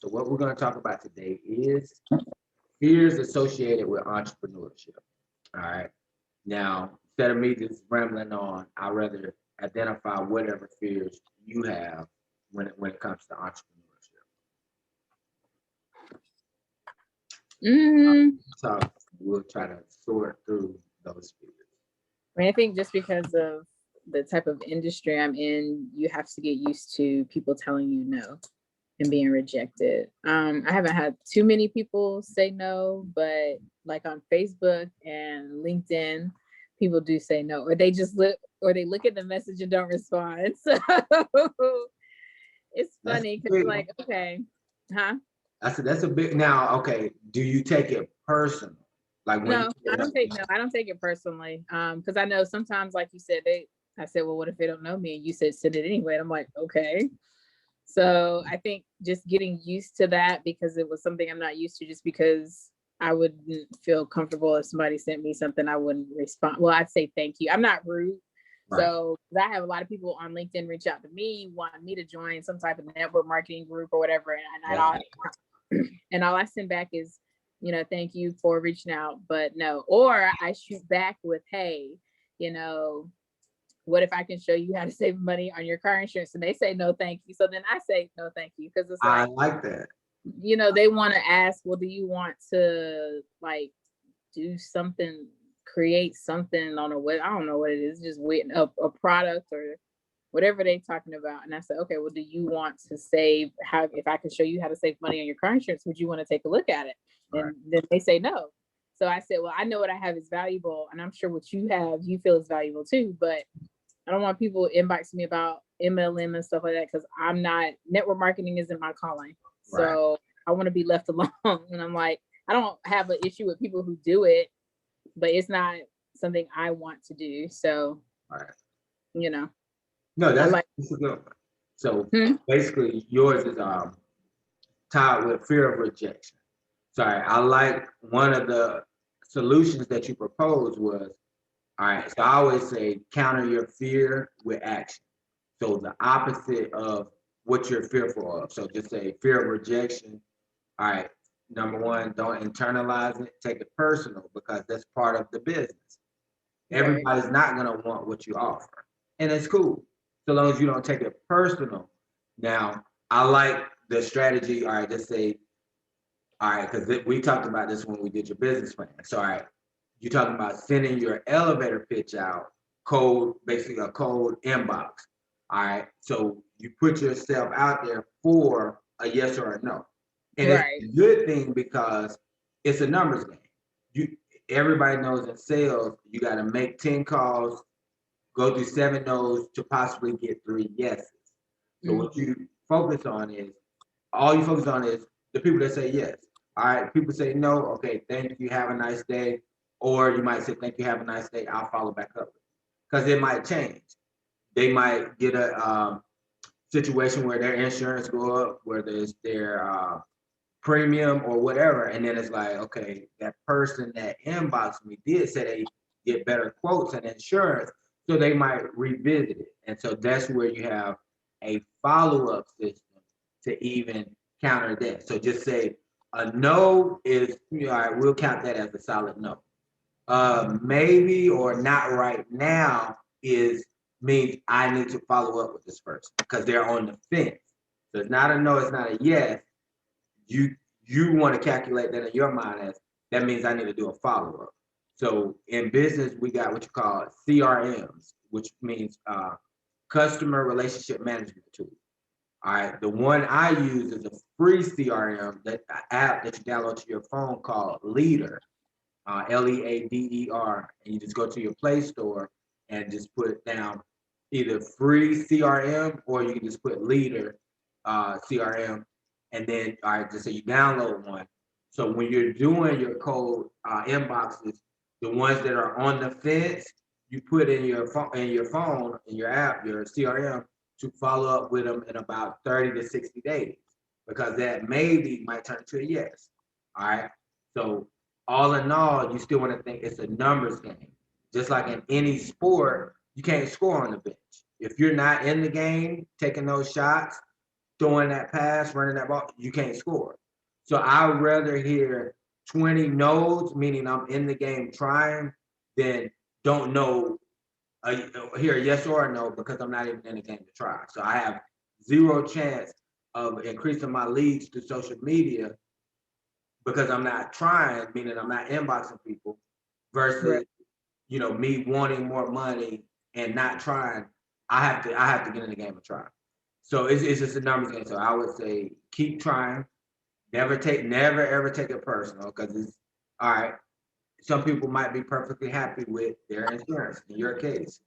So what we're going to talk about today is fears associated with entrepreneurship. All right. Now, instead of me just rambling on, I'd rather identify whatever fears you have when it comes to entrepreneurship. So we'll try to sort through those fears. I mean, I think just because of the type of industry I'm in, you have to get used to people telling you no and being rejected. I haven't had too many people say no, but like on Facebook and LinkedIn, people do say no, or they just look at the message and don't respond. So it's funny because like, okay, huh? That's a big now. Okay, do you take it personal? Like when I don't take it personally. Because I know sometimes, like you said, I said, well, what if they don't know me? And you said send it anyway. And I'm like, okay. So I think just getting used to that, because it was something I'm not used to, just because I wouldn't feel comfortable if somebody sent me something, I wouldn't respond. Well, I'd say thank you. I'm not rude. Right. So I have a lot of people on LinkedIn reach out to me, want me to join some type of network marketing group or whatever. And all I send back is, thank you for reaching out, but no. Or I shoot back with, hey, what if I can show you how to save money on your car insurance? And they say, no, thank you. So then I say, no, thank you. Because it's like, I like that. They want to ask, well, do you want to like do something, create something on I don't know what it is, just waiting up a product or whatever they're talking about. And I said, okay, well, do you want to if I can show you how to save money on your car insurance, would you want to take a look at it? And right. Then they say no. So I said, well, I know what I have is valuable, and I'm sure what you have, you feel is valuable too, but I don't want people inboxing me about MLM and stuff like that, because network marketing isn't my calling. Right. So I want to be left alone. And I'm like, I don't have an issue with people who do it, but it's not something I want to do. So, right. No, that's a good one. So basically yours is tied with fear of rejection. Sorry, I like one of the solutions that you proposed was, all right, so I always say counter your fear with action. So the opposite of what you're fearful of. So just say fear of rejection. All right, number one, don't internalize it, take it personal, because that's part of the business. Right. Everybody's not gonna want what you offer. And it's cool, so long as you don't take it personal. Now, I like the strategy, all right, let's say, all right, because we talked about this when we did your business plan. So, all right, you're talking about sending your elevator pitch out, basically a cold inbox. All right, so you put yourself out there for a yes or a no. And right. It's a good thing because it's a numbers game. Everybody knows in sales, you got to make 10 calls, go through 7 no's to possibly get 3 yeses. So what you focus on is the people that say yes. All right, people say no, okay, thank you, have a nice day. Or you might say, thank you, have a nice day, I'll follow back up. Because it might change. They might get a situation where their insurance go up, where there's their premium or whatever, and then it's like, okay, that person that inboxed me did say they get better quotes and insurance, so they might revisit it. And so that's where you have a follow-up system to even counter that. So just say a no is, all right, we'll count that as a solid no. Maybe or not right now means I need to follow up with this person because they're on the fence. So it's not a no, it's not a yes. You want to calculate that in your mind as that means I need to do a follow-up. So in business, we got what you call CRMs, which means customer relationship management tool. All right, the one I use is a free CRM app that you download to your phone called Leader, Leader, and you just go to your Play Store and just put down either free CRM or you can just put Leader CRM. And then, all right, just say you download one. So when you're doing your cold inboxes, the ones that are on the fence, you put in your phone, in your app, your CRM, to follow up with them in about 30 to 60 days, because that maybe might turn to a yes. All right. So all in all, you still want to think it's a numbers game. Just like in any sport, you can't score on the bench. If you're not in the game, taking those shots, throwing that pass, running that ball, you can't score. So I'd rather hear 20 no's, meaning I'm in the game trying, than don't know, hear a yes or a no because I'm not even in the game to try. So I have zero chance of increasing my leads to social media because I'm not trying, meaning I'm not inboxing people, versus me wanting more money and not trying. I have to get in the game and try. So it's just a numbers game. So I would say keep trying. Never ever take it personal, because it's all right. Some people might be perfectly happy with their insurance. In your case,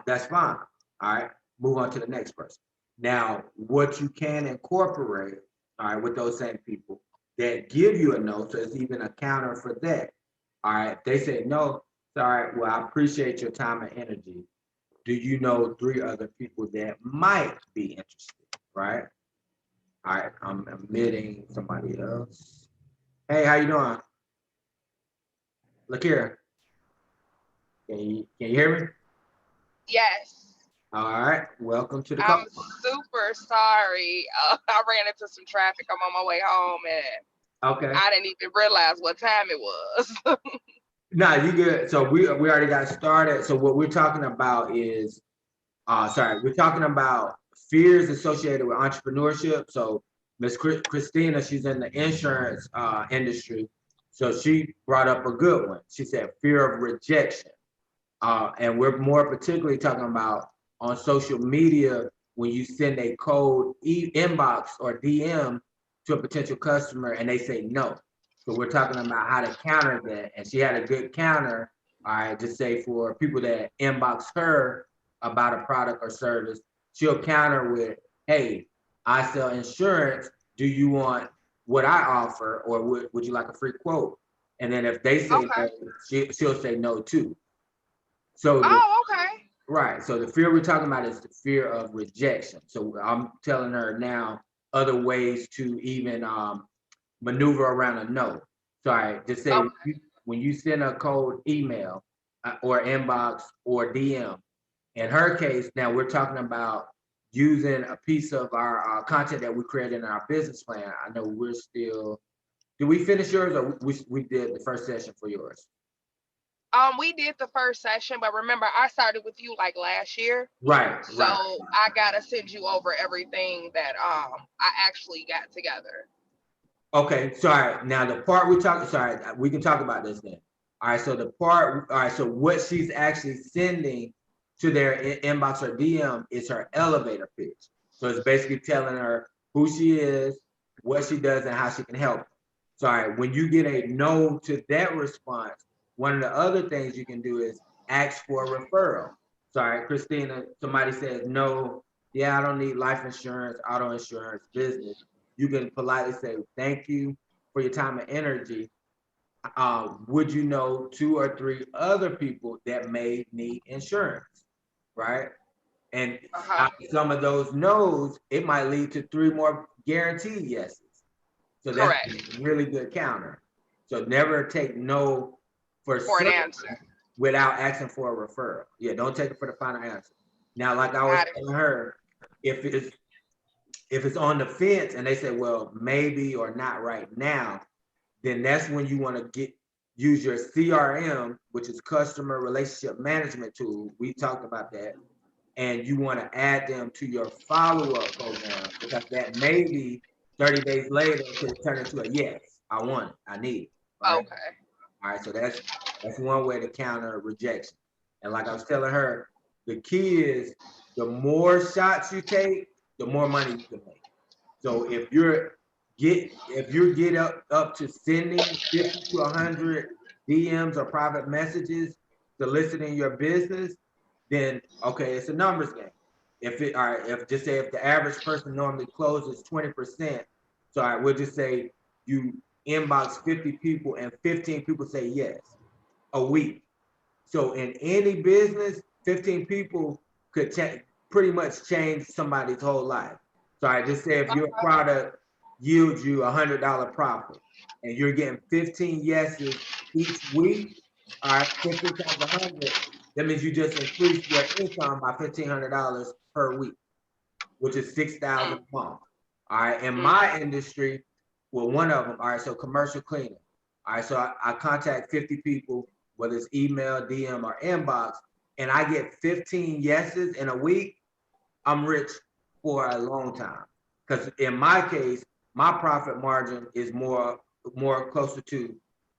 that's fine. All right, move on to the next person. Now, what you can incorporate, all right, with those same people that give you a no, so it's even a counter for that. All right, if they say no, sorry, well, I appreciate your time and energy. Do you know 3 other people that might be interested? Right. All right, I'm admitting somebody else. Hey, how you doing? Look here. Can you hear me? Yes. All right, welcome to the call. I'm super sorry. I ran into some traffic. I'm on my way home, and Okay. I didn't even realize what time it was. No, you good. So we already got started. So what we're talking about is, we're talking about fears associated with entrepreneurship. So Miss Christina, she's in the insurance industry. So she brought up a good one. She said fear of rejection. And we're more particularly talking about on social media when you send a code inbox or DM to a potential customer and they say no. So we're talking about how to counter that. And she had a good counter, all right, just say for people that inbox her about a product or service, she'll counter with, hey, I sell insurance. Do you want what I offer, or would you like a free quote? And then if they say Okay. no, she'll say no too. So Oh, okay. right. So the fear we're talking about is the fear of rejection. So I'm telling her now other ways to even maneuver around a no. So I just say Okay. when you send a cold email or inbox or DM, in her case, now we're talking about using a piece of our content that we created in our business plan. I know we're still, did we finish yours, or we did the first session for yours? We did the first session, but remember, I started with you like last year, Right, so right. I gotta send you over everything that I actually got together. Okay, sorry. Now the part we talk, sorry, we can talk about this then. All right, so the part, all right, so what she's actually sending to their inbox or DM is her elevator pitch. So it's basically telling her who she is, what she does, and how she can help. Sorry, when you get a no to that response, one of the other things you can do is ask for a referral. Sorry, Christina, somebody says no, yeah, I don't need life insurance, auto insurance, business. You can politely say, thank you for your time and energy. Would you know 2 or 3 other people that may need insurance, right? And some of those no's, it might lead to 3 more guaranteed yeses. So that's Correct. a really good counter. So never take no for For an certain answer. without asking for a referral. Yeah, don't take it for the final answer. Now, like I was Got it. telling her, if it's on the fence and they say, well, maybe or not right now, then that's when you want to use your CRM, which is customer relationship management tool. We talked about that. And you want to add them to your follow-up program, because that maybe 30 days later could turn into a yes, I want it, I need it. Right. Okay. All right. So that's one way to counter rejection. And like I was telling her, the key is the more shots you take, the more money you can make. So if you get up to sending 50 to 100 DMs or private messages soliciting your business, then okay, it's a numbers game. If just say if the average person normally closes 20%, so I would just say you inbox 50 people and 15 people say yes a week. So in any business, 15 people could pretty much change somebody's whole life. So I just say if your product yields you $100 profit and you're getting 15 yeses each week, all right, 15 times 100, that means you just increased your income by $1,500 per week, which is $6,000 a month. All right, in my industry, well, one of them, all right, so commercial cleaning. All right, so I contact 50 people, whether it's email, DM, or inbox, and I get 15 yeses in a week. I'm rich for a long time. Because in my case, my profit margin is more closer to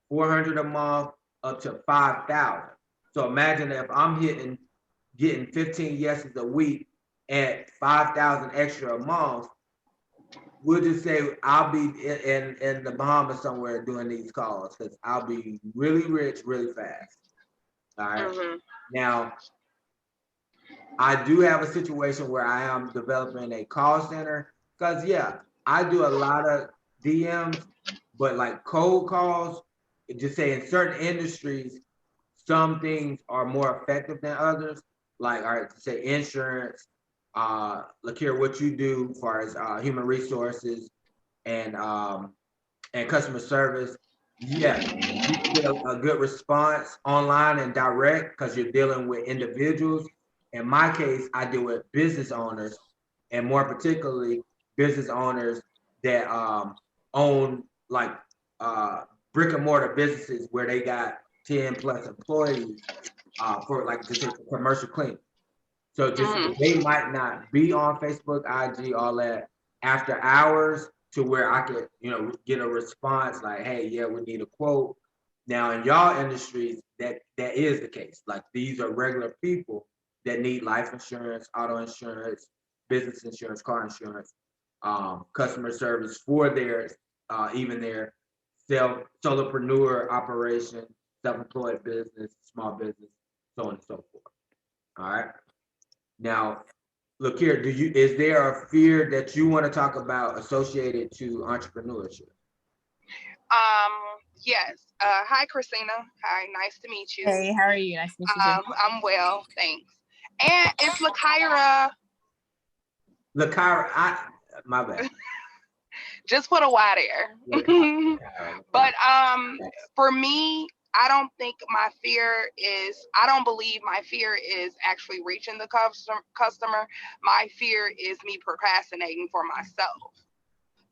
400 a month up to 5,000. So imagine if I'm getting 15 yeses a week at 5,000 extra a month. We'll just say I'll be in the Bahamas somewhere doing these calls because I'll be really rich really fast. All right. Now, I do have a situation where I am developing a call center because I do a lot of DMs, but like cold calls, just say in certain industries, some things are more effective than others. Like, all right, say insurance, look here, what you do as far as human resources and customer service. Yeah, you can get a good response online and direct because you're dealing with individuals. In my case, I deal with business owners, and more particularly business owners that own like brick and mortar businesses where they got 10 plus employees for like just say commercial cleaning. So just they might not be on Facebook, IG, all that after hours to where I could, get a response like, hey, yeah, we need a quote. Now in y'all industries, that is the case. Like these are regular people that need life insurance, auto insurance, business insurance, car insurance, customer service for their even their solopreneur operation, self-employed business, small business, so on and so forth. All right. Now, look here, is there a fear that you want to talk about associated to entrepreneurship? Yes. Hi, Christina. Hi, nice to meet you. Hey, how are you? Nice to meet you too. I'm well, thanks. And it's Lakaira. My bad. Just put a Y there. But for me, I don't believe my fear is actually reaching the customer. My fear is me procrastinating for myself.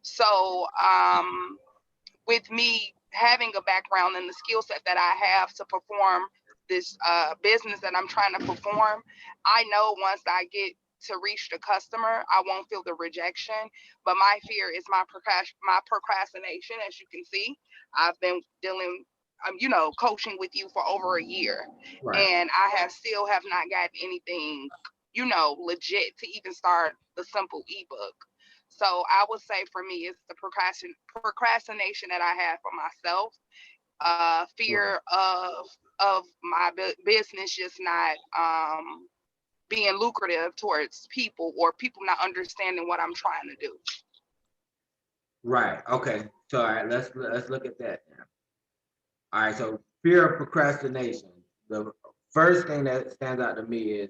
So with me having a background in the skill set that I have to perform this business that I'm trying to perform, I know once I get to reach the customer, I won't feel the rejection. But my fear is my procrastination. As you can see, I've been coaching with you for over a year, right. And I still have not got anything, legit to even start the simple ebook. So I would say for me, it's the procrastination that I have for myself, fear of my business just not being lucrative towards people, or people not understanding what I'm trying to do. Right. Okay. So all right, let's look at that now. All right. So fear of procrastination. The first thing that stands out to me is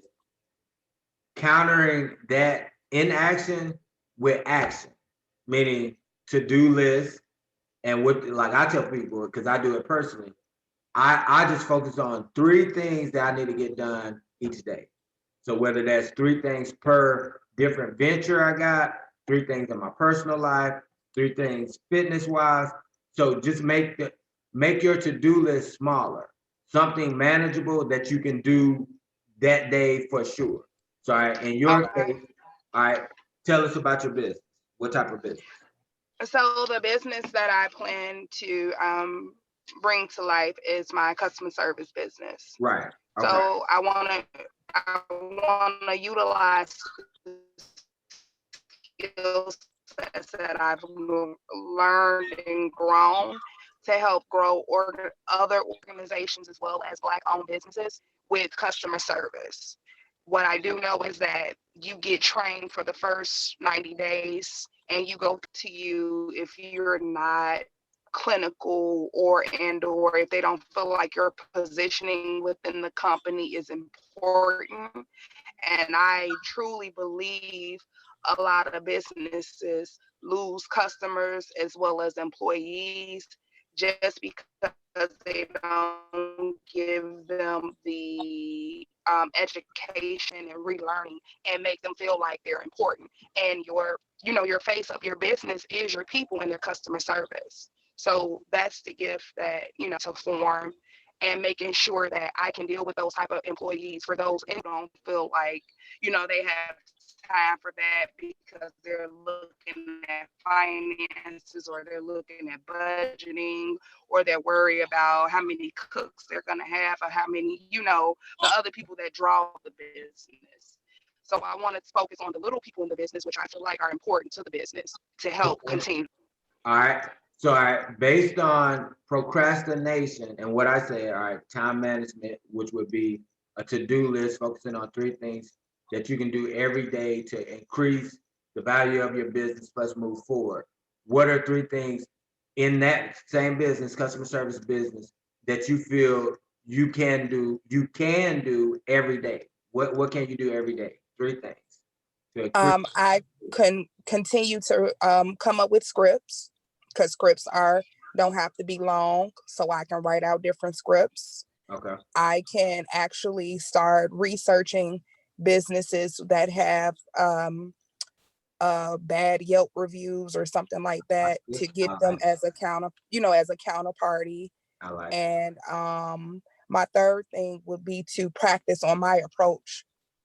countering that inaction with action, meaning to-do list. And like I tell people, because I do it personally, I just focus on 3 things that I need to get done each day. So whether that's 3 things per different venture I got, 3 things in my personal life, 3 things fitness-wise. So just make your to-do list smaller, something manageable that you can do that day for sure. So in your case, all right, tell us about your business. What type of business? So the business that I plan to bring to life is my customer service business. Right. Okay. So I want to utilize skills that I've learned and grown to help grow other organizations as well as Black-owned businesses with customer service. What I do know is that you get trained for the first 90 days and you go to you if you're not clinical or if they don't feel like your positioning within the company is important. And I truly believe a lot of businesses lose customers as well as employees just because they don't give them the education and relearning and make them feel like they're important. And your face of your business is your people and their customer service. So that's the gift that, to form, and making sure that I can deal with those type of employees, for those who don't feel like, they have time for that because they're looking at finances, or they're looking at budgeting, or they're worried about how many cooks they're going to have, or how many, the other people that draw the business. So I want to focus on the little people in the business, which I feel like are important to the business to help continue. All right. So based on procrastination and what I say, all right, time management, which would be a to-do list focusing on 3 things that you can do every day to increase the value of your business plus move forward. What are 3 things in that same business, customer service business, that you feel you can do every day? What can you do every day? 3 things. I can continue to come up with scripts, because scripts don't have to be long, so I can write out different scripts. Okay. I can actually start researching businesses that have bad Yelp reviews or something like that, to get them as a counterparty. I like. And my third thing would be to practice on my approach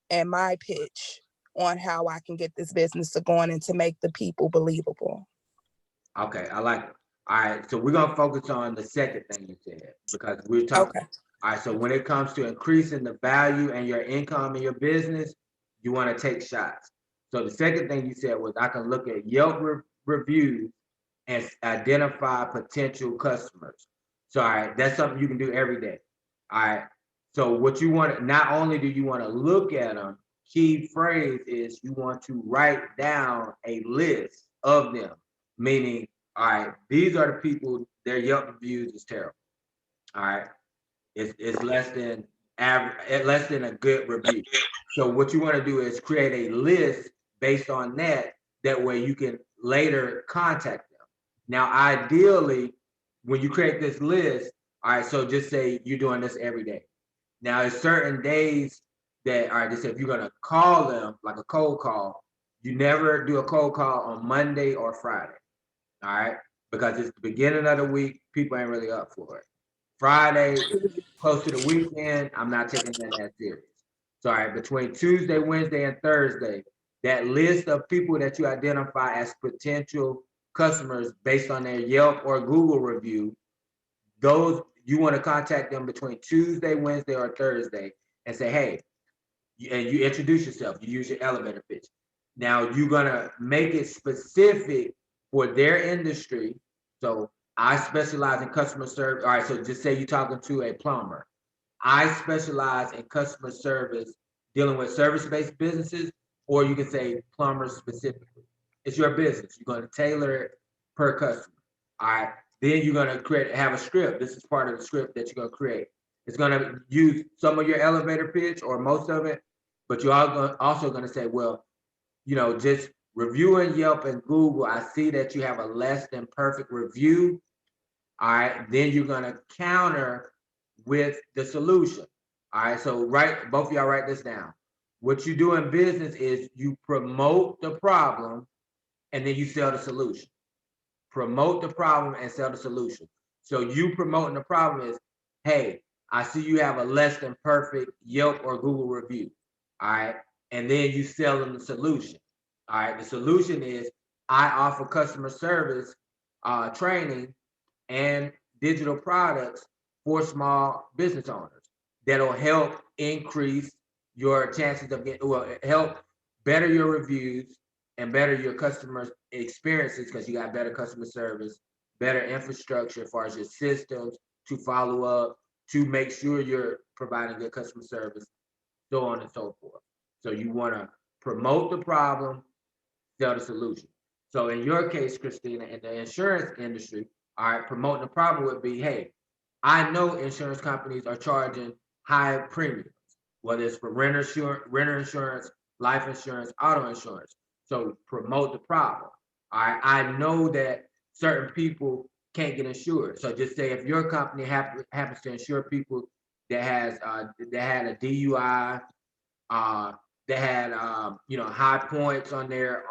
and my pitch on how I can get this business to going and to make the people believable. Okay, I like it. All right, so we're gonna focus on the second thing you said, because we're talking. Okay. All right, so when it comes to increasing the value and your income in your business, you want to take shots. So the second thing you said was, I can look at Yelp reviews and identify potential customers. So all right, that's something you can do every day. All right. So what you want, not only do you want to look at them, key phrase is you want to write down a list of them, meaning, all right, these are the people, their Yelp reviews is terrible. All right. It's less than average, less than a good review. So what you want to do is create a list based on that. That way you can later contact them. Now, ideally, when you create this list, all right, so just say you're doing this every day. Now, there's certain days that, all right, just say if you're going to call them, like a cold call, you never do a cold call on Monday or Friday, all right? Because it's the beginning of the week, people ain't really up for it. Friday, close to the weekend, I'm not taking that serious. So, all right, between Tuesday, Wednesday, and Thursday, that list of people that you identify as potential customers based on their Yelp or Google review, those you want to contact them between Tuesday, Wednesday, or Thursday and say, hey, and you introduce yourself, you use your elevator pitch. Now you're gonna make it specific for their industry. So I specialize in customer service. All right, so just say you're talking to a plumber. I specialize in customer service, dealing with service-based businesses, or you can say plumbers specifically. It's your business. You're going to tailor it per customer. All right. Then you're going to have a script. This is part of the script that you're going to create. It's going to use some of your elevator pitch or most of it, but you're also going to say, well, just reviewing Yelp and Google, I see that you have a less than perfect review. All right. Then you're going to counter with the solution. All right. So both of y'all write this down. What you do in business is you promote the problem and then you sell the solution. Promote the problem and sell the solution. So you promoting the problem is, hey, I see you have a less than perfect Yelp or Google review. All right. And then you sell them the solution. All right. The solution is, I offer customer service training and digital products for small business owners that'll help increase your chances of help better your reviews and better your customer experiences, because you got better customer service, better infrastructure as far as your systems to follow up, to make sure you're providing good customer service, so on and so forth. So you want to promote the problem, sell the solution. So in your case, Christina, in the insurance industry, all right, promoting the problem would be, hey, I know insurance companies are charging high premiums, whether it's for renter insurance, life insurance, auto insurance. So promote the problem. All right, I know that certain people can't get insured. So just say if your company happens to insure people that had a DUI, that had high points on their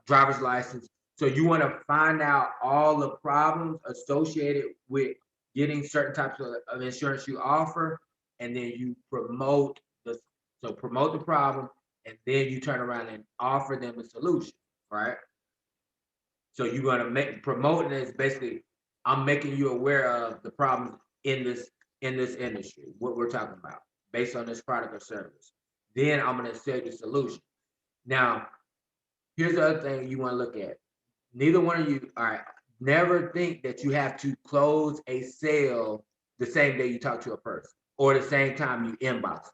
driver's license. So you want to find out all the problems associated with getting certain types of insurance you offer, and then you promote the problem, and then you turn around and offer them a solution, right? So you're going to promoting is basically, I'm making you aware of the problems in this industry, what we're talking about, based on this product or service. Then I'm going to sell you a solution. Now, here's the other thing you want to look at. Neither one of you, all right, never think that you have to close a sale the same day you talk to a person or the same time you inbox.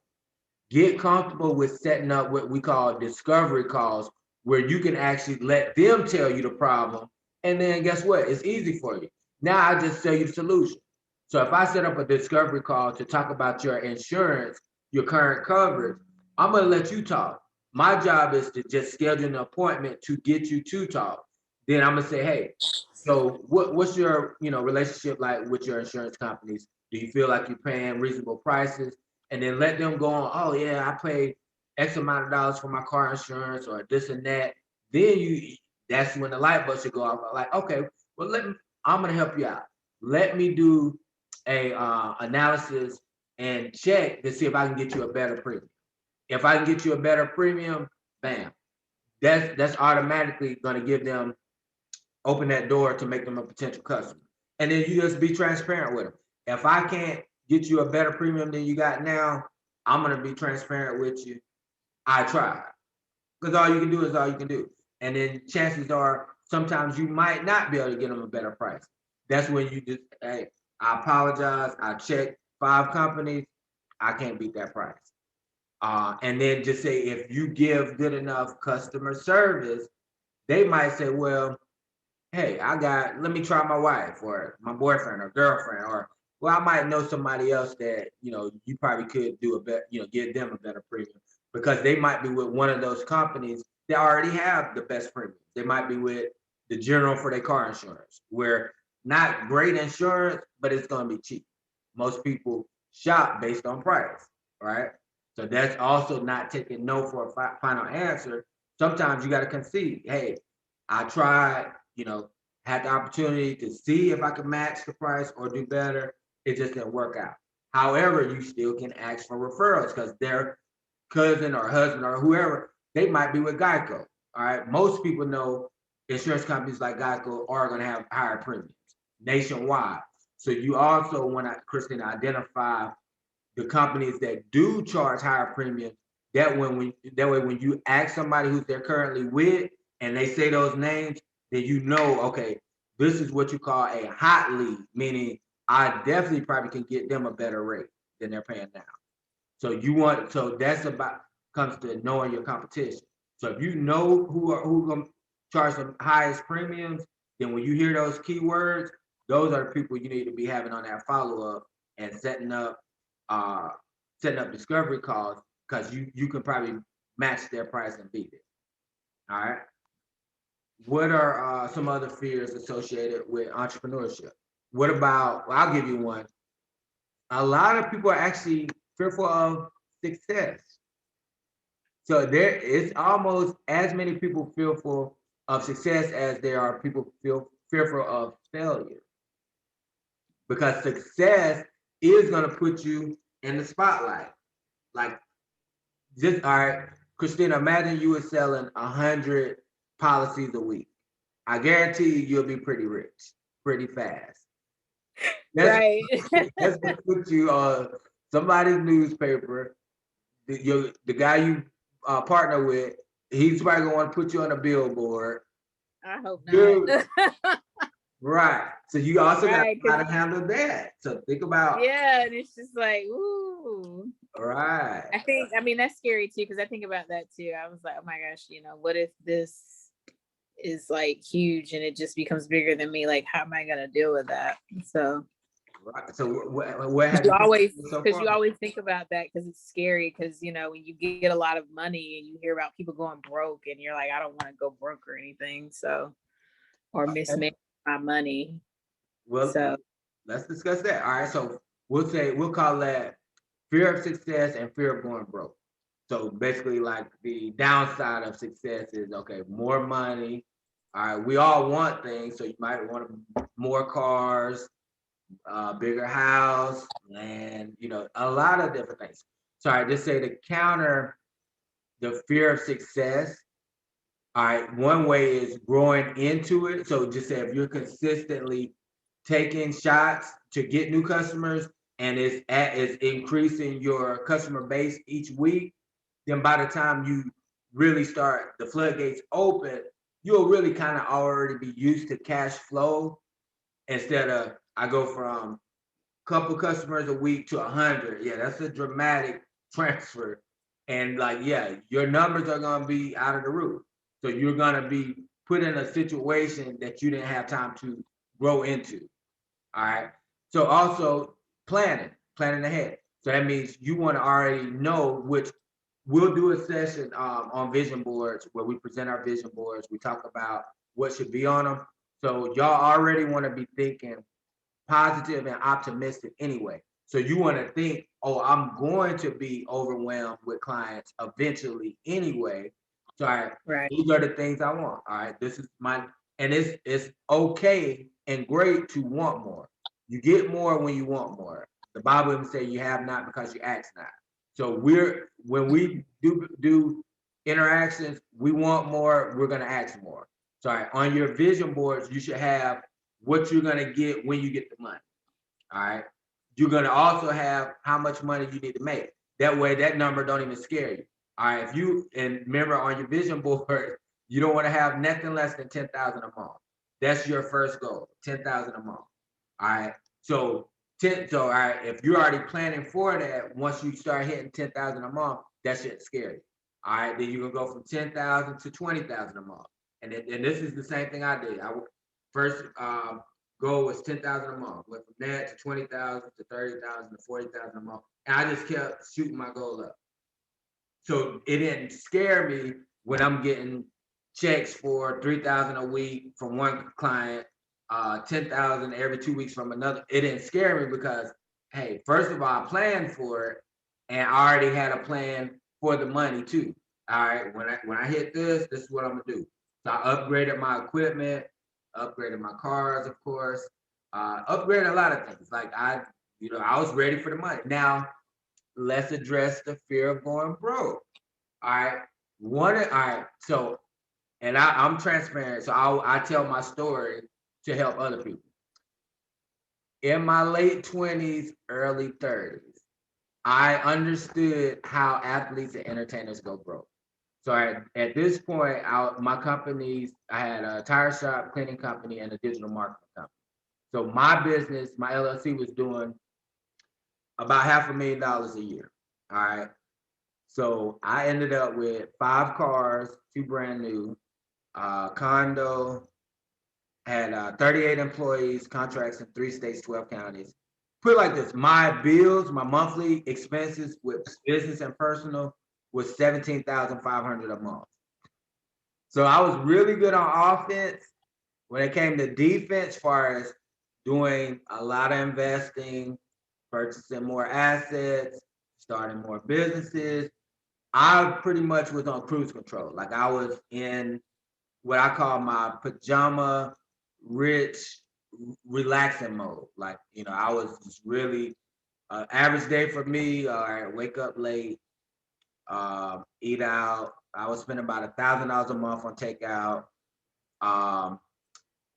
Get comfortable with setting up what we call discovery calls, where you can actually let them tell you the problem. And then guess what? It's easy for you. Now I just sell you the solution. So if I set up a discovery call to talk about your insurance, your current coverage, I'm going to let you talk. My job is to just schedule an appointment to get you to talk. Then I'm going to say, hey, so what's your relationship like with your insurance companies? Do you feel like you're paying reasonable prices? And then let them go on, oh yeah, I paid X amount of dollars for my car insurance or this and that. Then that's when the light bulb should go off. Like, okay, well, I'm gonna help you out. Let me do a analysis and check to see if I can get you a better premium. If I can get you a better premium, bam, that's automatically gonna give them, open that door to make them a potential customer. And then you just be transparent with them. If I can't get you a better premium than you got now, I'm gonna be transparent with you. I tried. Because all you can do is all you can do. And then chances are sometimes you might not be able to get them a better price. That's when you just, hey, I apologize. I checked 5 companies. I can't beat that price. And then just say, if you give good enough customer service, they might say, well, hey, let me try my wife or my boyfriend or girlfriend, or, well, I might know somebody else that, you probably could do a better, give them a better premium, because they might be with one of those companies that already have the best premium. They might be with the General for their car insurance, where not great insurance, but it's going to be cheap. Most people shop based on price, right? So that's also not taking no for a final answer. Sometimes you got to concede, hey, I tried, had the opportunity to see if I could match the price or do better. It just didn't work out. However, you still can ask for referrals, because their cousin or husband or whoever, they might be with Geico. All right. Most people know insurance companies like Geico are going to have higher premiums nationwide. So you also want to, Christina, identify the companies that do charge higher premiums. That way, when you ask somebody who they're currently with and they say those names, then okay, this is what you call a hot lead, meaning I definitely probably can get them a better rate than they're paying now. So that's about, comes to knowing your competition. So if you know who gonna charge the highest premiums, then when you hear those keywords, those are the people you need to be having on that follow-up and setting up discovery calls, because you can probably match their price and beat it. All right. What are some other fears associated with entrepreneurship? What about, well, I'll give you one. A lot of people are actually fearful of success. So there is almost as many people fearful of success as there are people fearful of failure. Because success is going to put you in the spotlight. Like, all right, Christina, imagine you were selling 100 policies a week. I guarantee you'll be pretty rich, pretty fast. Right. That's gonna put you on somebody's newspaper. The guy you partner with, he's probably gonna want to put you on a billboard. I hope not. Right. So you also got to handle that. So think about. Yeah, and it's just like, ooh. Right. I mean, that's scary too, because I think about that too. I was like, oh my gosh, what if this is like huge and it just becomes bigger than me? Like, how am I gonna deal with that? So. Right. So what have you always, because you always think about that, because it's scary, because when you get a lot of money and you hear about people going broke and you're like, I don't want to go broke or anything, so, or mismanage my money. Well, so let's discuss that. All right. So we'll call that fear of success and fear of going broke. So basically, like the downside of success is okay, more money. All right, we all want things, so you might want more cars, bigger house, land, a lot of different things. So I just say to counter the fear of success. All right, one way is growing into it. So just say if you're consistently taking shots to get new customers and it's increasing your customer base each week, then by the time you really start the floodgates open, you'll really kind of already be used to cash flow instead of I go from a couple customers a week to 100. Yeah, that's a dramatic transfer. And like, yeah, your numbers are going to be out of the roof. So you're going to be put in a situation that you didn't have time to grow into. All right. So also planning ahead. So that means you want to already know which we'll do a session on vision boards where we present our vision boards. We talk about what should be on them. So y'all already want to be thinking positive and optimistic anyway. So you want to think, oh, I'm going to be overwhelmed with clients eventually anyway. So these are the things I want. All right, this is and it's okay and great to want more. You get more when you want more. The Bible even say you have not because you ask not. So when we do interactions, we want more, we're gonna ask more. So on your vision boards, you should have what you're gonna get when you get the money. All right. You're gonna also have how much money you need to make. That way, that number don't even scare you. All right. And remember on your vision board, you don't want to have nothing less than 10,000 a month. That's your first goal, 10,000 a month. All right. So all right, if you're already planning for that, once you start hitting 10,000 a month, that shit's scary. All right, then you can go from 10,000 to 20,000 a month. And this is the same thing I did. I first goal was 10,000 a month. Went from that to 20,000 to 30,000 to 40,000 a month. And I just kept shooting my goal up. So it didn't scare me when I'm getting checks for 3,000 a week from one client, 10,000 every 2 weeks from another. It didn't scare me because, hey, first of all, I planned for it, and I already had a plan for the money too. All right, when I hit this is what I'm gonna do. So I upgraded my equipment, upgraded my cars, of course, upgraded a lot of things. Like I was ready for the money. Now let's address the fear of going broke. All right, so and I'm transparent, so I tell my story to help other people. In my late 20s, early 30s, I understood how athletes and entertainers go broke. So at this point, my companies, I had a tire shop, cleaning company, and a digital marketing company. So my business, my LLC was doing about $500,000 a year. All right. So I ended up with 5 cars, 2 brand new, condo, had 38 employees, contracts in 3 states, 12 counties. Put it like this, my bills, my monthly expenses with business and personal was $17,500 a month. So I was really good on offense. When it came to defense, as far as doing a lot of investing, purchasing more assets, starting more businesses, I pretty much was on cruise control. Like I was in what I call my pajama rich relaxing mode. Like, I was just really average day for me. All right, wake up late, eat out. I was spending about $1,000 a month on takeout.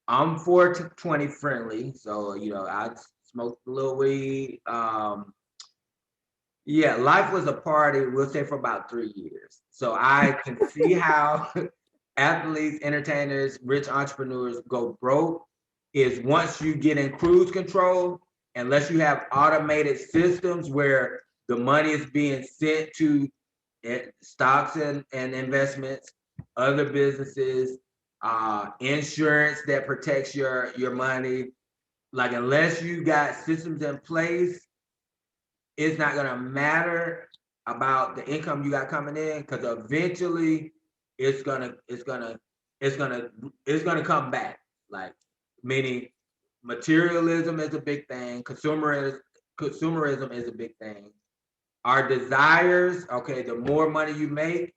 I'm 420 friendly, so I smoked a little weed. Yeah, life was a party, we'll say for about 3 years. So I can see how athletes, entertainers, rich entrepreneurs go broke is once you get in cruise control, unless you have automated systems where the money is being sent to stocks and investments, other businesses, insurance that protects your money. Like unless you got systems in place, it's not gonna matter about the income you got coming in because eventually it's gonna come back. Like meaning materialism is a big thing. Consumerism is a big thing. Our desires, okay, the more money you make,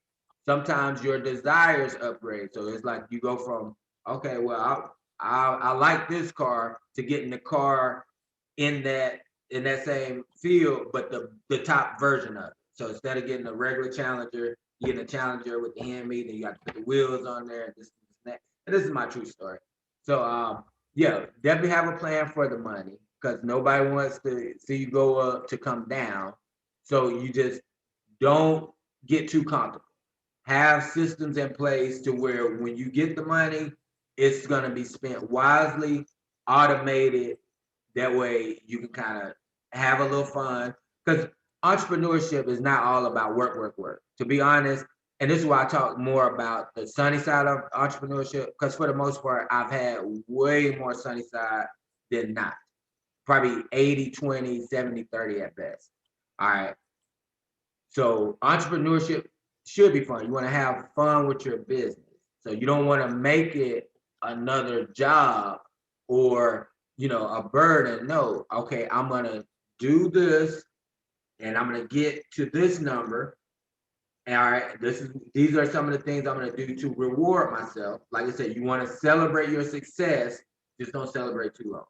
sometimes your desires upgrade. So it's like you go from, okay, well, I like this car to getting the car in that same field, but the top version of it. So instead of getting a regular Challenger, you get a Challenger with the hand meat, and you got to put the wheels on there, and this and that. And this is my true story. So yeah, definitely have a plan for the money, because nobody wants to see you go up to come down. So you just don't get too comfortable. Have systems in place to where when you get the money, it's going to be spent wisely, automated. That way you can kind of have a little fun, because entrepreneurship is not all about work. To be honest, and this is why I talk more about the sunny side of entrepreneurship, because for the most part, I've had way more sunny side than not. Probably 80-20, 70-30 at best. All right. So entrepreneurship should be fun. You want to have fun with your business. So you don't want to make it another job or, a burden. No, okay, I'm going to do this and I'm going to get to this number. And all right, these are some of the things I'm going to do to reward myself. Like I said, you want to celebrate your success, just don't celebrate too long.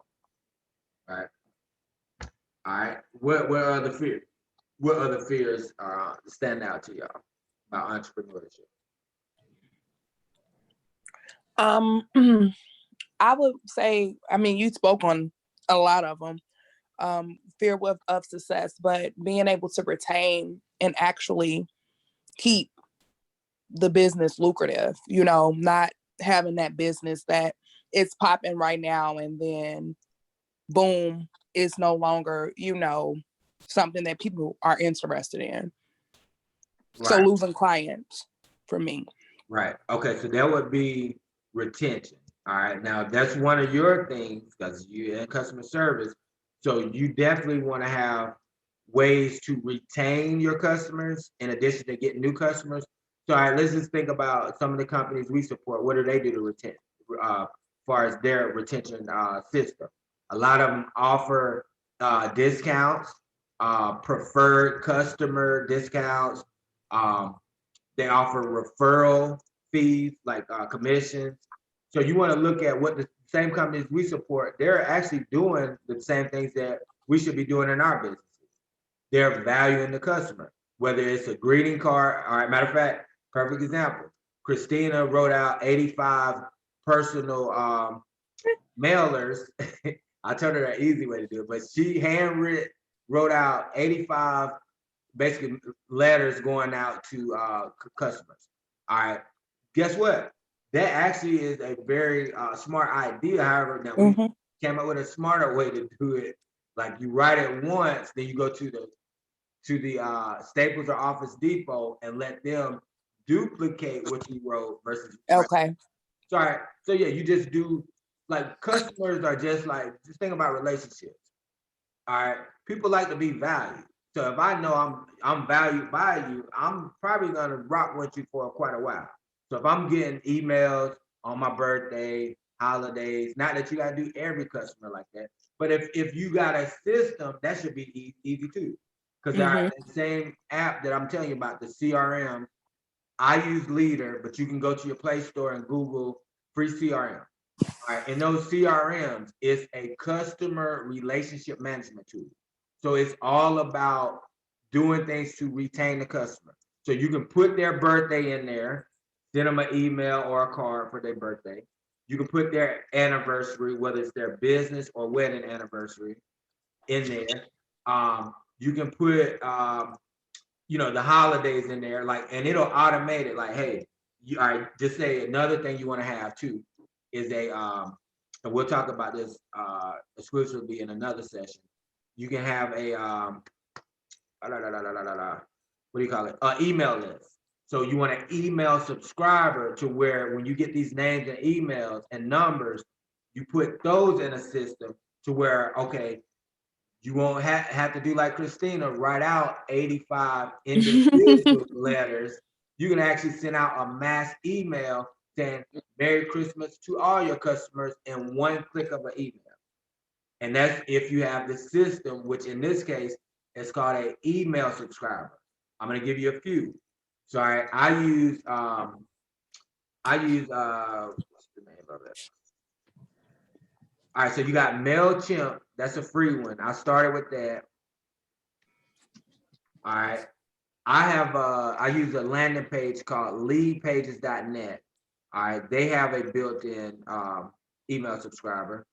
All right. All right. What other fears? What other fears stand out to y'all about entrepreneurship? I would say, you spoke on a lot of them. Fear of success, but being able to retain and actually keep the business lucrative, not having that business that it's popping right now and then boom, it's no longer, something that people are interested in. Right. So losing clients for me. Right. Okay. So that would be retention. All right. Now that's one of your things, because you're in customer service. So you definitely want to have ways to retain your customers in addition to getting new customers. So all right, let's just think about some of the companies we support. What do they do to retain, as far as their retention system? A lot of them offer discounts, preferred customer discounts. They offer referral fees, like commissions. So you want to look at what the same companies we support, they're actually doing the same things that we should be doing in our businesses. They're valuing the customer, whether it's a greeting card. All right, matter of fact, perfect example. Christina wrote out 85 personal mailers. I told her an easy way to do it, but she wrote out 85 basically letters going out to customers. All right, guess what? That actually is a very smart idea. However, now we came up with a smarter way to do it. Like you write it once, then you go to the Staples or Office Depot and let them duplicate what you wrote versus. Okay. Sorry. So yeah, you just do, like, customers are just think about relationships. All right. People like to be valued. So if I know I'm valued by you, I'm probably gonna rock with you for quite a while. So if I'm getting emails on my birthday, holidays, not that you gotta do every customer like that, but if you got a system, that should be easy too. Because the same app that I'm telling you about, the CRM, I use Leader, but you can go to your Play Store and Google free CRM. All right, and those CRMs is a customer relationship management tool. So it's all about doing things to retain the customer. So you can put their birthday in there, send them an email or a card for their birthday. You can put their anniversary, whether it's their business or wedding anniversary, in there. You can put the holidays in there, and it'll automate it. Like, hey, all right, just say another thing you want to have too is and we'll talk about this exclusively in another session. You can have a what do you call it? Email list. So you want an email subscriber to where when you get these names and emails and numbers, you put those in a system to where, okay, you won't have to do like Christina, write out 85 individual letters. You can actually send out a mass email saying, Merry Christmas to all your customers in one click of an email. And that's if you have the system, which in this case is called an email subscriber. I'm going to give you a few. So I use what's the name of it? All right, so you got MailChimp. That's a free one. I started with that. All right. I use a landing page called leadpages.net. All right, they have a built-in email subscriber.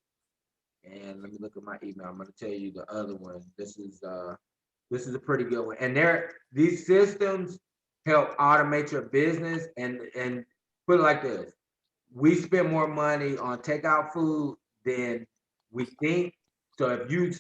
And let me look at my email. I'm going to tell you the other one. This is a pretty good one. And these systems help automate your business and put it like this. We spend more money on takeout food than we think. So if you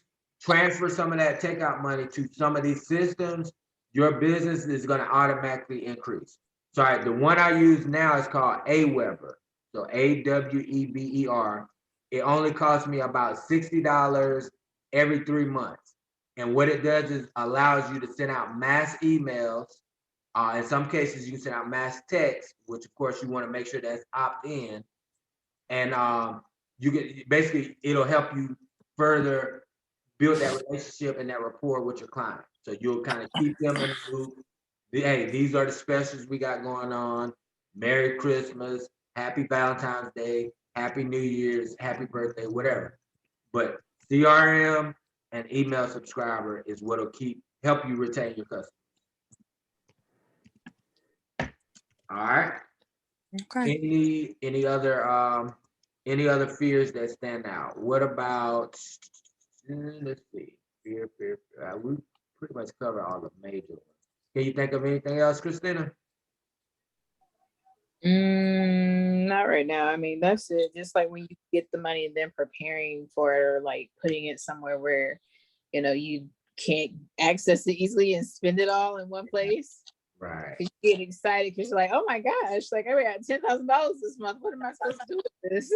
transfer some of that takeout money to some of these systems, your business is going to automatically increase. So the one I use now is called Aweber. So Aweber. It only costs me about $60 every 3 months. And what it does is allows you to send out mass emails. In some cases, you can send out mass text, which of course you want to make sure that's opt-in. And you can basically, it'll help you further build that relationship and that rapport with your client. So you'll kind of keep them in the loop. Hey, these are the specials we got going on. Merry Christmas, Happy Valentine's Day, Happy New Year's, Happy birthday, whatever. But CRM and email subscriber is what'll help you retain your customers. All right. Okay. Any other fears that stand out? What about, let's see, fear. We pretty much covered all the major ones. Can you think of anything else, Christina? Not right now. I mean, that's it. Just like when you get the money and then preparing for it, or like putting it somewhere where, you can't access it easily and spend it all in one place. Right. You get excited because you're like, oh my gosh, like I got $10,000 this month. What am I supposed to do with this?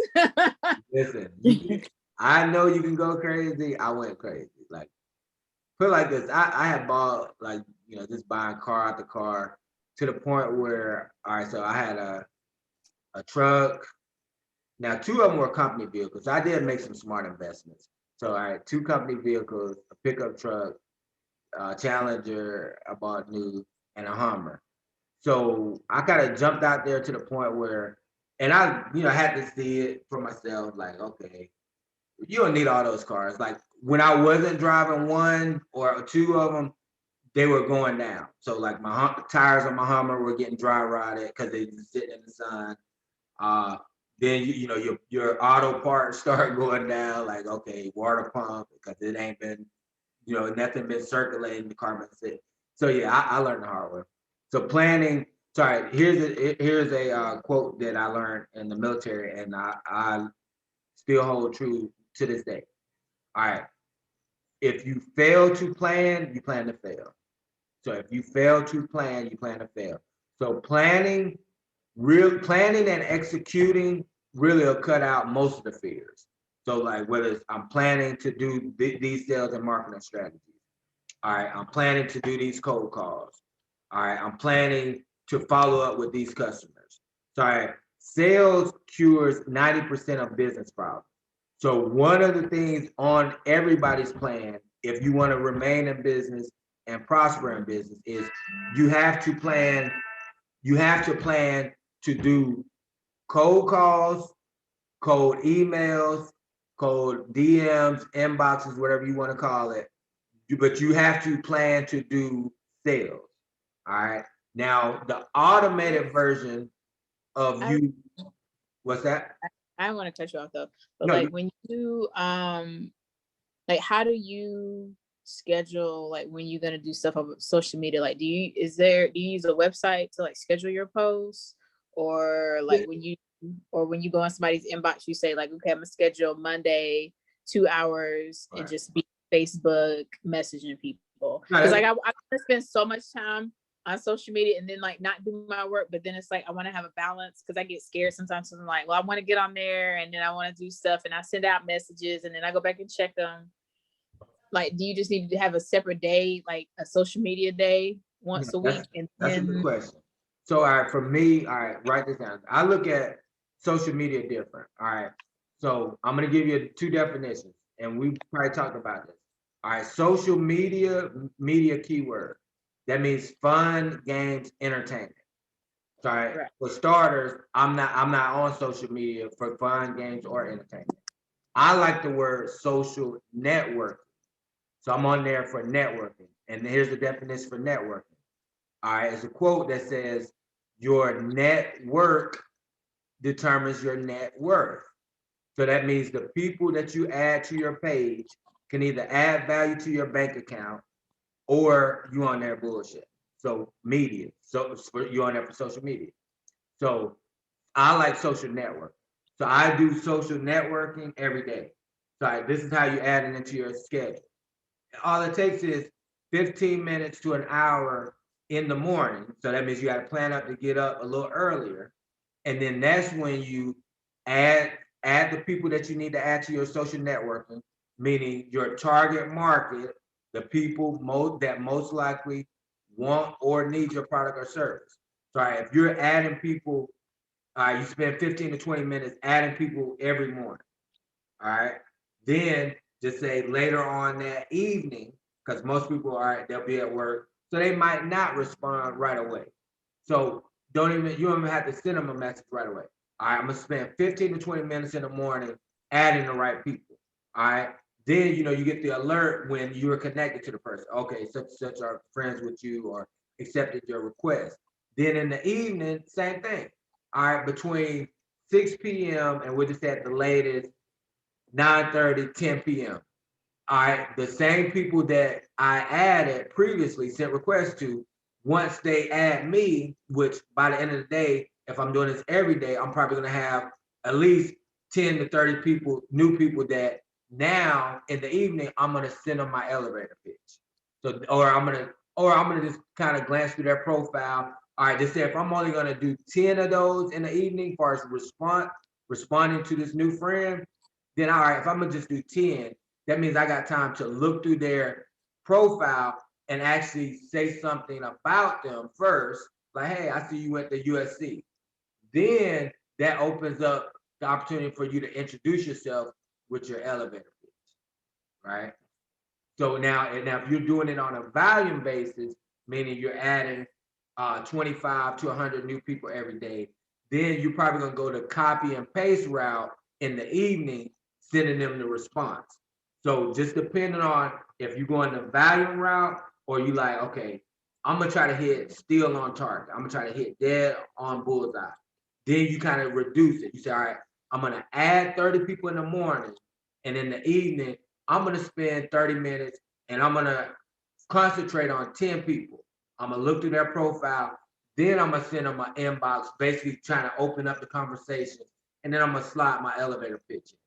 Listen, I know you can go crazy. I went crazy. Like, put it like this. I had bought, like, just buying car after car to the point where, all right, so I had a truck. Now, 2 of them were company vehicles. I did make some smart investments. So I had 2 company vehicles, a pickup truck, a Challenger I bought new, and a Hummer. So I kind of jumped out there to the point where, and I, had to see it for myself, like, okay, you don't need all those cars. Like when I wasn't driving 1 or 2 of them, they were going down. So like my tires on my Hummer were getting dry rotted because they just sitting in the sun. Then your auto parts start going down. Like, okay, water pump, because it ain't been, nothing been circulating, the car been sit. So yeah, I learned the hard way. So planning. Sorry, here's a quote that I learned in the military, and I still hold true to this day. All right, if you fail to plan, you plan to fail. So if you fail to plan, you plan to fail. So planning and executing really will cut out most of the fears. So like whether it's I'm planning to do these sales and marketing strategies. All right, I'm planning to do these cold calls. All right, I'm planning to follow up with these customers. So sales cures 90% of business problems. So one of the things on everybody's plan, if you want to remain in business and prosper in business, is you have to plan to do cold calls, cold emails, cold DMs, inboxes, whatever you want to call it. But you have to plan to do sales. All right. Now, the automated version of what's that? I want to cut you off though. But No, when you like how do you schedule like when you're gonna do stuff on social media? Like do you use a website to like schedule your posts, or like when you go on somebody's inbox, you say like, okay, I'm gonna schedule Monday 2 hours and just be Facebook messaging people? Because like I want to spend so much time on social media and then like not do my work, but then it's like I want to have a balance because I get scared sometimes. I'm like, well, I want to get on there and then I want to do stuff and I send out messages and then I go back and check them. Like, do you just need to have a separate day, like a social media day once a week? That's a good question. So, all right, for me, all right, write this down. I look at social media different? All right. So I'm gonna give you 2 definitions, and we probably talked about this. All right, social media keyword. That means fun, games, entertainment. All right. Right. For starters, I'm not on social media for fun, games, or entertainment. I like the word social networking. So I'm on there for networking. And here's the definition for networking. All right, it's a quote that says, your network determines your net worth. So that means the people that you add to your page can either add value to your bank account or you on their bullshit. So media. So you on there for social media. So I like social network. So I do social networking every day. So this is how you add it into your schedule. All it takes is 15 minutes to an hour in the morning. So that means you got to plan up to get up a little earlier. And then that's when you add the people that you need to add to your social networking, meaning your target market, the people that most likely want or need your product or service. So if you're adding people, you spend 15 to 20 minutes adding people every morning. All right. Then just say later on that evening, because most people they'll be at work, so they might not respond right away. So you don't even have to send them a message right away. All right, I'm gonna spend 15 to 20 minutes in the morning adding the right people. All right. Then you get the alert when you're connected to the person. Okay, such and such are friends with you or accepted your request. Then in the evening, same thing. All right, between 6 p.m. and we're just at the latest 9:30, 10 p.m. All right, the same people that I added previously sent requests to, once they add me, which by the end of the day, if I'm doing this every day, I'm probably gonna have at least 10 to 30 people, new people that now in the evening, I'm gonna send them my elevator pitch. So, or I'm gonna just kind of glance through their profile. All right, just say if I'm only gonna do 10 of those in the evening, as far as responding to this new friend, then all right, if I'm gonna just do 10, that means I got time to look through their profile and actually say something about them first. Like, hey, I see you went to USC. Then that opens up the opportunity for you to introduce yourself with your elevator pitch, right? So now if you're doing it on a volume basis, meaning you're adding 25 to 100 new people every day, then you're probably gonna go the copy and paste route in the evening, sending them the response. So just depending on if you're going the volume route or you like, okay, I'm gonna try to hit still on target. I'm gonna try to hit dead on bullseye. Then you kind of reduce it. You say, all right, I'm gonna add 30 people in the morning, and in the evening, I'm gonna spend 30 minutes and I'm gonna concentrate on 10 people. I'm gonna look through their profile, then I'm gonna send them an inbox, basically trying to open up the conversation, and then I'm gonna slide my elevator pitch in.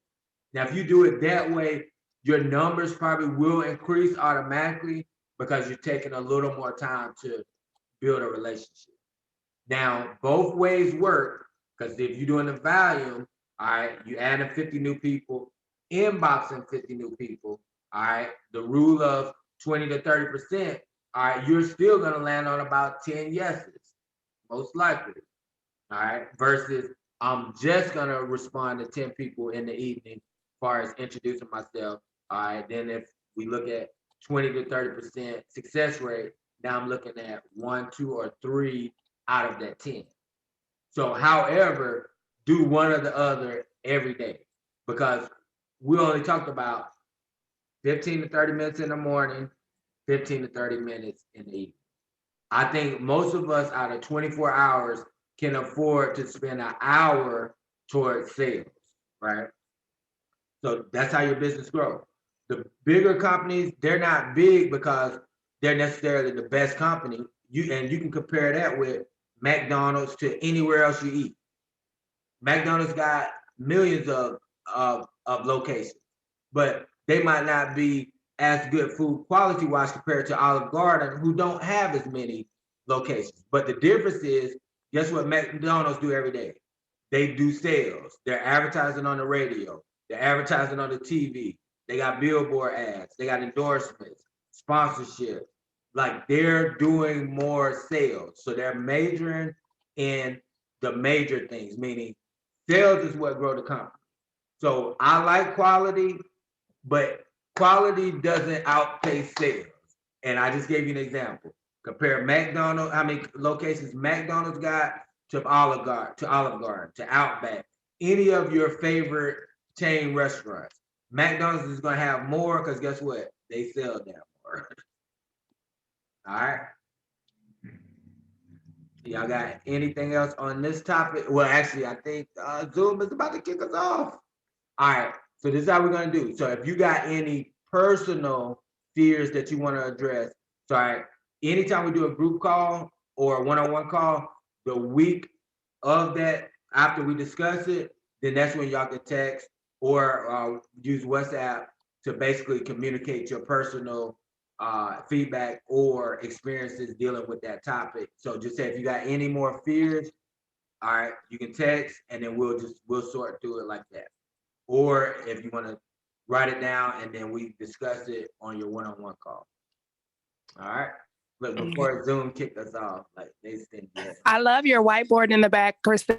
Now, if you do it that way, your numbers probably will increase automatically because you're taking a little more time to build a relationship. Now, both ways work because if you're doing the volume, all right, you adding 50 new people, inboxing 50 new people, all right, the rule of 20 to 30%, all right, you're still gonna land on about 10 yeses, most likely, all right, versus I'm just gonna respond to 10 people in the evening as far as introducing myself. All right, then if we look at 20 to 30% success rate, now I'm looking at 1, 2, or 3 out of that 10. So, however, do one or the other every day because we only talked about 15 to 30 minutes in the morning, 15 to 30 minutes in the evening. I think most of us out of 24 hours can afford to spend an hour towards sales, right? So that's how your business grows. The bigger companies, they're not big because they're necessarily the best company. You can compare that with McDonald's to anywhere else you eat. McDonald's got millions of locations, but they might not be as good food quality wise compared to Olive Garden, who don't have as many locations. But the difference is, guess what McDonald's do every day? They do sales. They're advertising on the radio. They're advertising on the TV. They got billboard ads. They got endorsements, sponsorship. Like they're doing more sales. So they're majoring in the major things, meaning Sales is what grow the company. So I like quality, but quality doesn't outpace sales. And I just gave you an example. Compare McDonald's, how many locations McDonald's got to Olive Garden, to Outback, any of your favorite chain restaurants. McDonald's is going to have more because guess what? They sell them more. All right. Y'all got anything else on this topic? Well, actually, I think Zoom is about to kick us off. All right. So this is how we're going to do. So if you got any personal fears that you want to address, so anytime we do a group call or a one-on-one call, the week of that, after we discuss it, then that's when y'all can text or use WhatsApp to basically communicate your personal feedback or experiences dealing with that topic. So just say if you got any more fears, all right, you can text and then we'll sort through it like that. Or if you want to write it down and then we discuss it on your one-on-one call. All right. Look, before Zoom kicked us off, like they think. I love your whiteboard in the back, Kristen.